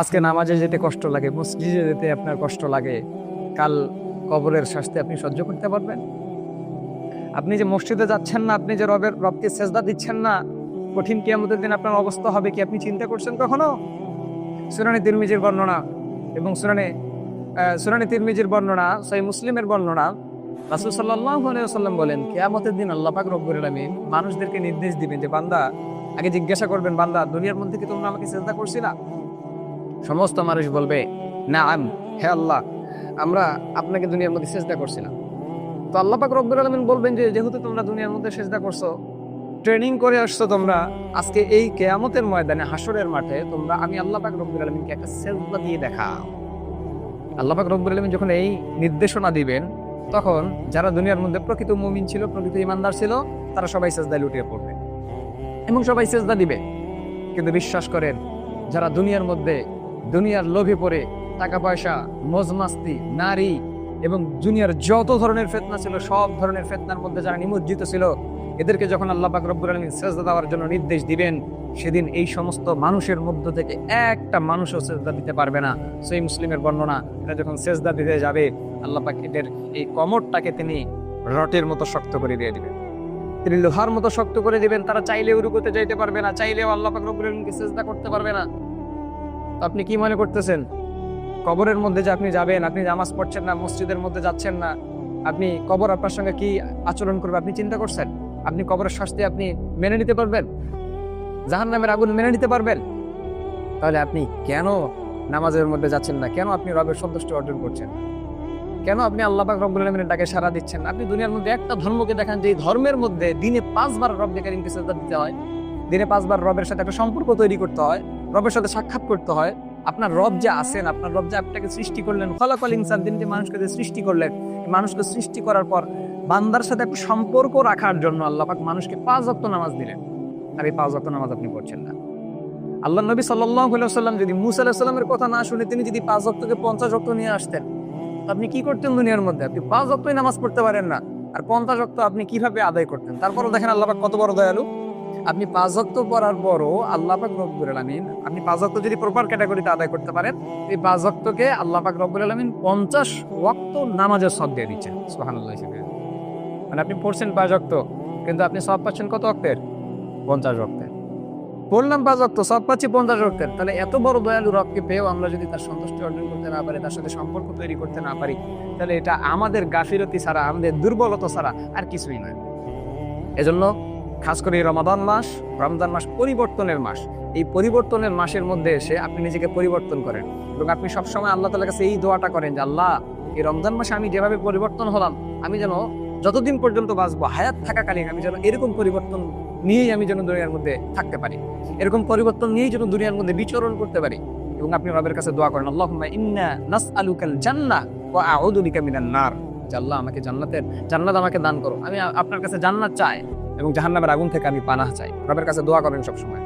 আজকে নামাজে যেতে কষ্ট লাগে, মসজিদে যেতে আপনার কষ্ট লাগে, কাল কবরের শাস্তি আপনি সহ্য করতে পারবেন? আপনি যে মসজিদে যাচ্ছেন না, আপনি যে রবকে সেজদা দিচ্ছেন না, কঠিন কিয়ামতের দিন আপনার অবস্থা হবে কি আপনি চিন্তা করছেন কখনো? সুনানে তিরমিজির বর্ণনা এবং সুনানে তিরমিজির বর্ণনা, সহিহ মুসলিমের বর্ণনা, রাসূল সাল্লাল্লাহু আলাইহি ওয়াসাল্লাম বলেন, কিয়ামতের দিন আল্লাহ পাক রব্বুল আলামিন মানুষদেরকে নির্দেশ দিবেন যে বান্দা, আগে জিজ্ঞাসা করবেন, বান্দা দুনিয়ার মধ্যে কি তোমরা আমাকে সেজদা করছিলা? সমস্ত মানুষ বলবে, নাআম, হে আল্লাহ, আমরা আপনাকে দুনিয়ার মধ্যে সেজদা করছিলাম। তো আল্লাহ পাক রব্বুল আলামিন বলবেন যে যেহেতু তোমরা দুনিয়ার মধ্যে সেজদা করছো, ট্রেনিং করে আসছো তোমরা, আজকে এই কিয়ামতের ময়দানে হাসরের মাঠে তোমরা আমি আল্লাহ পাক রব্বুল আলামিনকে একটা সেজদা দিয়ে দেখাও। আল্লাহ পাক রব্বুল আলামিন যখন এই নির্দেশনা দিবেন, তখন যারা দুনিয়ার মধ্যে প্রকৃত মুমিন ছিল, প্রকৃত ইমানদার ছিল, তারা সবাই সেজদায় লুটিয়ে পড়বে এবং সবাই সেজদা দিবে। কিন্তু বিশ্বাস করেন, যারা দুনিয়ার মধ্যে দুনিয়ার লোভে পড়ে টাকা পয়সা, মজমাস্তি, নারী এবং দুনিয়ার যত ধরনের ফিতনা ছিল, সব ধরনের ফিতনার মধ্যে যারা নিমজ্জিত ছিল, এদেরকে যখন আল্লাহ পাক রব্বুল আলামিন সেজদা দেওয়ার জন্য নির্দেশ দিবেন, সেদিন এই সমস্ত মানুষের মধ্য থেকে একটা মানুষও সেজদা দিতে পারবে না। সহিহ মুসলিমের বর্ণনা, এরা যখন সেজদা দিতে যাবে, আল্লাহ পাক এদের এই কমরটাকে তিনি রটের মতো শক্ত করে দিয়ে দিবেন, তিনি লোহার মতো শক্ত করে দিবেন। তারা চাইলেও রুকুতে যাইতে পারবে না, চাইলেও আল্লাহ পাক রব্বুল আলামিনকে সেজদা করতে পারবে না। আপনি কি মনে করতেছেন কবরের মধ্যে যে আপনি যাবেন, আপনি নামাজ পড়ছেন না, মসজিদের মধ্যে যাচ্ছেন না, আপনি কবর আপনার সঙ্গে কি আচরণ করবে আপনি চিন্তা করছেন? আপনি কবরের শাস্তি আপনি মেনে নিতে পারবেন? জাহান্নামের আগুন মেনে নিতে পারবেন? তাহলে আপনি কেন নামাজের মধ্যে যাচ্ছেন না? কেন আপনি রবের সন্তুষ্টি অর্জন করছেন? কেন আপনি আল্লাহ পাক রব্বুল আলামিনের ডাকে সাড়া দিচ্ছেন? আপনি দুনিয়ার মধ্যে একটা ধর্মকে দেখান যে এই ধর্মের মধ্যে দিনে 5 বার রব্বে কারীমকে সিজদা দিতে হয়, দিনে 5 বার রবের সাথে একটা সম্পর্ক তৈরি করতে হয়, রবের সাথে সাক্ষাৎ করতে হয়। আপনার রব যে আছেন, আপনার রব যে আপনাকে সৃষ্টি করলেন, খলাকাল ইনসান, তিনি যে মানুষকে সৃষ্টি করলেন, মানুষকে সৃষ্টি করার পর বান্দার সাথে একটা সম্পর্ক রাখার জন্য আল্লাহ পাক মানুষকে 5 ওয়াক্ত নামাজ দিলেন। আর এই 5 ওয়াক্ত নামাজ আপনি পড়ছেন না। আল্লাহ নবী সাল্লাল্লাহু আলাইহি ওয়াসাল্লাম যদি মুসা আলাইহিস সালামের কথা না শুনে তিনি যদি 5 ওয়াক্তকে 50 ওয়াক্ত নিয়ে আসতেন, আপনি কি করতেন দুনিয়ার মধ্যে? আপনি 5 ওয়াক্তই নামাজ পড়তে পারেন না, আর 50 ওয়াক্ত আপনি কিভাবে আদায় করতেন? তারপরও দেখেন আল্লাহ পাক কত বড় দয়ালু। আপনি 5 ওয়াক্ত পড়ার পরও আল্লাহ পাক রব্বুল আলামিন, আপনি 5 ওয়াক্ত যদি প্রপার ক্যাটাগরিতে আদায় করতে পারেন, এই 5 ওয়াক্তকে আল্লাহ পাক রব্বুল আলামিন 50 ওয়াক্ত নামাজের সওয়াব দিয়ে দিচ্ছেন। সুবহানাল্লাহ। মানে আপনি পড়ছেন 5 ওয়াক্ত, কিন্তু আপনি সওয়াব পাচ্ছেন কত ওয়াক্তের? 50 ওয়াক্তের। পড়লাম 5 ওয়াক্ত, সওয়াব পাচ্ছি 50 ওয়াক্তের। তাহলে এত বড় দয়ালু রবকে পেয়েও আমরা যদি তার সন্তুষ্টি অর্জন করতে না পারি, তার সাথে সম্পর্ক তৈরি করতে না পারি, তাহলে এটা আমাদের গাফিলতি ছাড়া, আমাদের দুর্বলতা ছাড়া আর কিছুই নয়। এজন্য খাস করে রমাদান মাস, রমজান মাস পরিবর্তনের মাস। এই পরিবর্তনের মাসের মধ্যে এসে আপনি নিজেকে পরিবর্তন করেন এবং আপনি সবসময় আল্লাহ তাআলার কাছে এই দোয়াটা করেন যে আল্লাহ, এই রমজান মাসে আমি যেভাবে পরিবর্তন হলাম, আমি যেন যতদিন পর্যন্ত বাঁচবো, হায়াত থাকাকালীন আমি যেন এরকম পরিবর্তন নিয়েই আমি যেন দুনিয়ার মধ্যে থাকতে পারি, এরকম পরিবর্তন নিয়েই যেন দুনিয়ার মধ্যে বিচরণ করতে পারি। এবং আপনি রবের কাছে দোয়া করেন, আল্লাহুম্মা ইন্না নাসআলুকাল জান্নাহ ওয়া আউযু বিকা মিনান নার। আল্লাহ, আমাকে জান্নাত আমাকে দান করো, আমি আপনার কাছে জান্নাত চাই এবং জাহান্নামের আগুন থেকে আমি পানাহ চাই। রবের কাছে দোয়া করেন সবসময়।